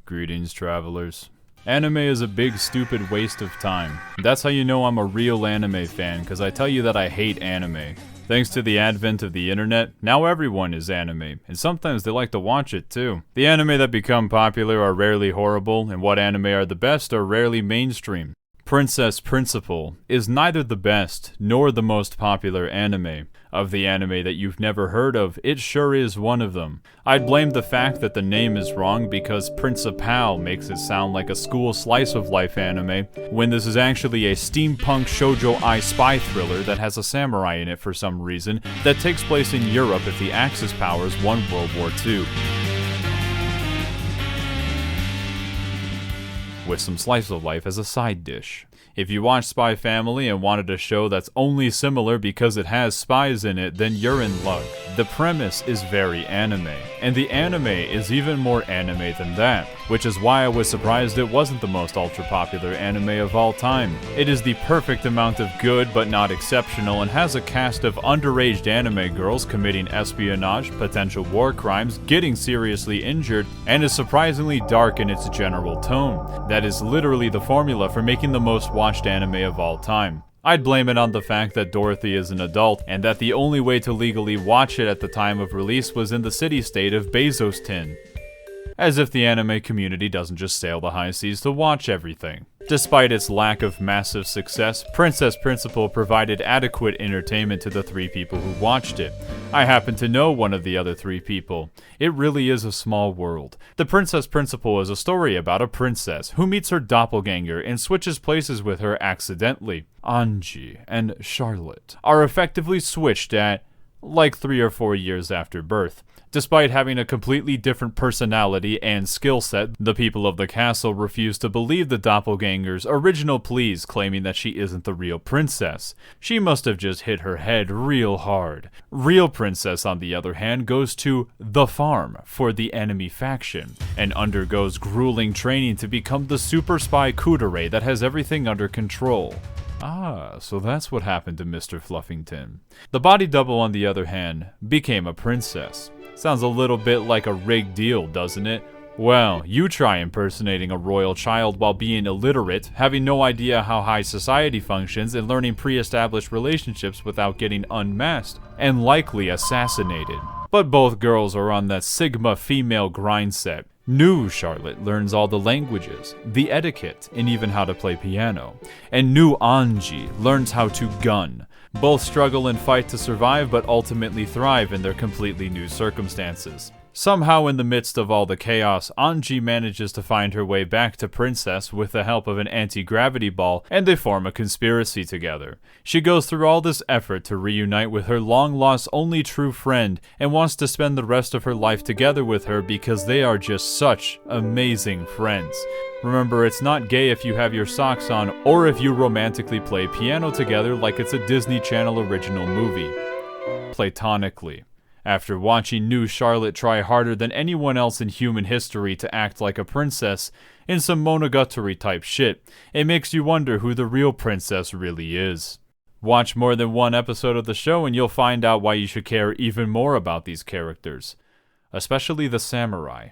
Greetings, travelers. Anime is a big, stupid waste of time. That's how you know I'm a real anime fan, because I tell you that I hate anime. Thanks to the advent of the internet, now everyone is anime, and sometimes they like to watch it too. The anime that become popular are rarely horrible, and what anime are the best are rarely mainstream. Princess Principal is neither the best nor the most popular anime. Of the anime that you've never heard of, it sure is one of them. I'd blame the fact that the name is wrong because Principal makes it sound like a school slice of life anime, when this is actually a steampunk shoujo ai spy thriller that has a samurai in it for some reason, that takes place in Europe if the Axis powers won World War II. With some slice of life as a side dish. If you watch Spy Family and wanted a show that's only similar because it has spies in it, then you're in luck. The premise is very anime, and the anime is even more anime than that, which is why I was surprised it wasn't the most ultra-popular anime of all time. It is the perfect amount of good but not exceptional, and has a cast of underage anime girls committing espionage, potential war crimes, getting seriously injured, and is surprisingly dark in its general tone. That is literally the formula for making the most watched anime of all time. I'd blame it on the fact that Dorothy is an adult, and that the only way to legally watch it at the time of release was in the city-state of Bezostin. As if the anime community doesn't just sail the high seas to watch everything. Despite its lack of massive success, Princess Principal provided adequate entertainment to the 3 people who watched it. I happen to know one of the other 3 people. It really is a small world. The Princess Principal is a story about a princess who meets her doppelganger and switches places with her accidentally. Anji and Charlotte are effectively switched at, like 3 or 4 years after birth. Despite having a completely different personality and skill set, the people of the castle refuse to believe the doppelganger's original pleas, claiming that she isn't the real princess. She must have just hit her head real hard. Real princess, on the other hand, goes to the farm for the enemy faction, and undergoes grueling training to become the super spy kudere that has everything under control. Ah, so that's what happened to Mr. Fluffington. The body double, on the other hand, became a princess. Sounds a little bit like a rigged deal, doesn't it? Well, you try impersonating a royal child while being illiterate, having no idea how high society functions, and learning pre-established relationships without getting unmasked, and likely assassinated. But both girls are on that Sigma female grind set. New Charlotte learns all the languages, the etiquette, and even how to play piano. And new Anji learns how to gun. Both struggle and fight to survive, but ultimately thrive in their completely new circumstances. Somehow, in the midst of all the chaos, Anji manages to find her way back to Princess with the help of an anti-gravity ball, and they form a conspiracy together. She goes through all this effort to reunite with her long-lost only true friend, and wants to spend the rest of her life together with her because they are just such amazing friends. Remember, it's not gay if you have your socks on, or if you romantically play piano together like it's a Disney Channel original movie. Platonically. After watching new Charlotte try harder than anyone else in human history to act like a princess, in some Monogatari type shit, it makes you wonder who the real princess really is. Watch more than one episode of the show and you'll find out why you should care even more about these characters. Especially the samurai.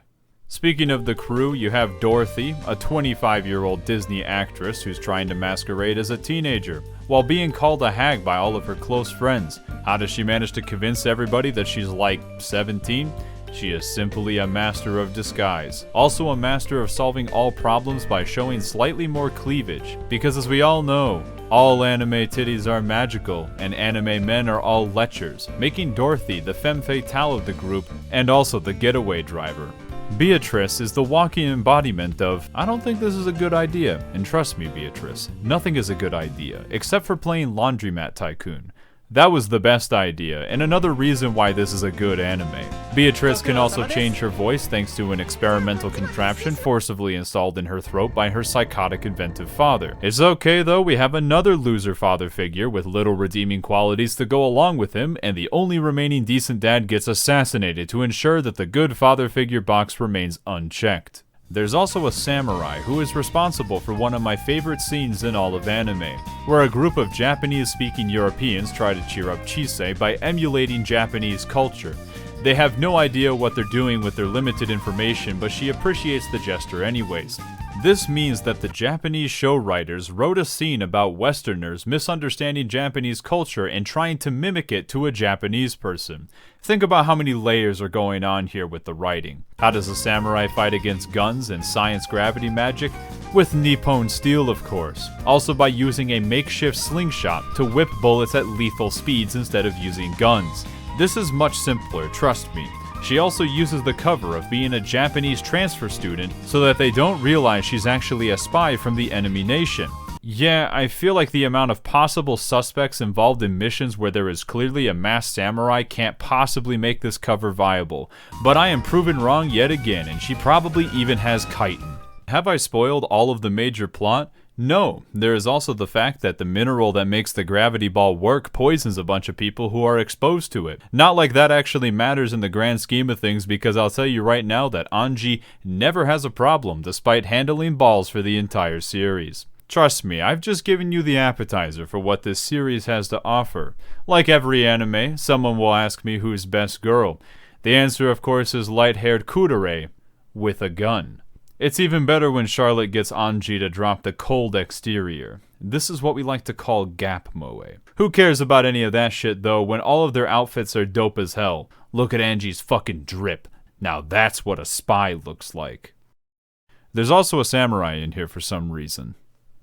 Speaking of the crew, you have Dorothy, a 25-year-old Disney actress who's trying to masquerade as a teenager, while being called a hag by all of her close friends. How does she manage to convince everybody that she's like 17? She is simply a master of disguise. Also a master of solving all problems by showing slightly more cleavage. Because as we all know, all anime titties are magical, and anime men are all lechers, making Dorothy the femme fatale of the group, and also the getaway driver. Beatrice is the walking embodiment of, I don't think this is a good idea. And trust me, Beatrice, nothing is a good idea, except for playing Laundromat Tycoon. That was the best idea, and another reason why this is a good anime. Beatrice can also change her voice thanks to an experimental contraption forcibly installed in her throat by her psychotic inventive father. It's okay though, we have another loser father figure with little redeeming qualities to go along with him, and the only remaining decent dad gets assassinated to ensure that the good father figure box remains unchecked. There's also a samurai who is responsible for one of my favorite scenes in all of anime, where a group of Japanese-speaking Europeans try to cheer up Chisei by emulating Japanese culture. They have no idea what they're doing with their limited information, but she appreciates the gesture anyways. This means that the Japanese show writers wrote a scene about Westerners misunderstanding Japanese culture and trying to mimic it to a Japanese person. Think about how many layers are going on here with the writing. How does a samurai fight against guns and science gravity magic? With Nippon steel, of course. Also by using a makeshift slingshot to whip bullets at lethal speeds instead of using guns. This is much simpler, trust me. She also uses the cover of being a Japanese transfer student so that they don't realize she's actually a spy from the enemy nation. Yeah, I feel like the amount of possible suspects involved in missions where there is clearly a masked samurai can't possibly make this cover viable, but I am proven wrong yet again, and she probably even has chitin. Have I spoiled all of the major plot? No, there is also the fact that the mineral that makes the gravity ball work poisons a bunch of people who are exposed to it. Not like that actually matters in the grand scheme of things, because I'll tell you right now that Anji never has a problem despite handling balls for the entire series. Trust me, I've just given you the appetizer for what this series has to offer. Like every anime, someone will ask me who's best girl. The answer, of course, is light-haired Kudere with a gun. It's even better when Charlotte gets Anji to drop the cold exterior. This is what we like to call gap moe. Who cares about any of that shit though when all of their outfits are dope as hell? Look at Anji's fucking drip. Now that's what a spy looks like. There's also a samurai in here for some reason.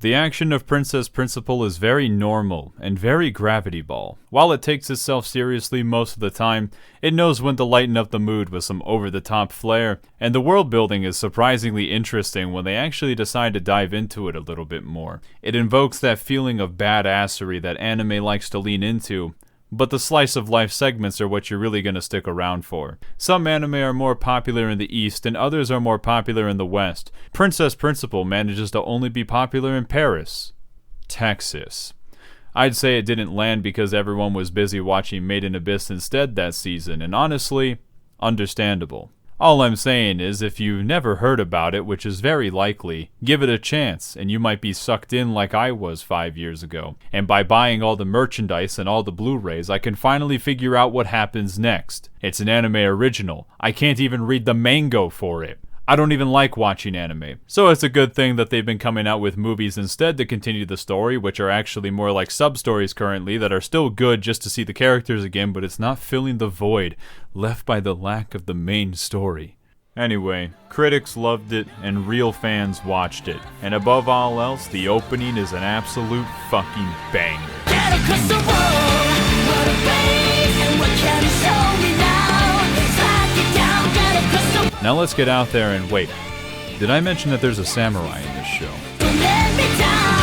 The action of Princess Principal is very normal and very Gravity Ball. While it takes itself seriously most of the time, it knows when to lighten up the mood with some over-the-top flair, and the world building is surprisingly interesting when they actually decide to dive into it a little bit more. It invokes that feeling of badassery that anime likes to lean into, but the slice of life segments are what you're really going to stick around for. Some anime are more popular in the East and others are more popular in the West. Princess Principal manages to only be popular in Paris, Texas. I'd say it didn't land because everyone was busy watching Made in Abyss instead that season, and honestly, understandable. All I'm saying is, if you've never heard about it, which is very likely, give it a chance, and you might be sucked in like I was 5 years ago. And by buying all the merchandise and all the Blu-rays, I can finally figure out what happens next. It's an anime original. I can't even read the mango for it. I don't even like watching anime. So it's a good thing that they've been coming out with movies instead to continue the story, which are actually more like sub-stories currently that are still good just to see the characters again, but it's not filling the void left by the lack of the main story. Anyway, critics loved it and real fans watched it. And above all else, the opening is an absolute fucking banger. Get across the road, what a face, and what can you show me now? Now let's get out there and wait. Did I mention that there's a samurai in this show? Don't let me down.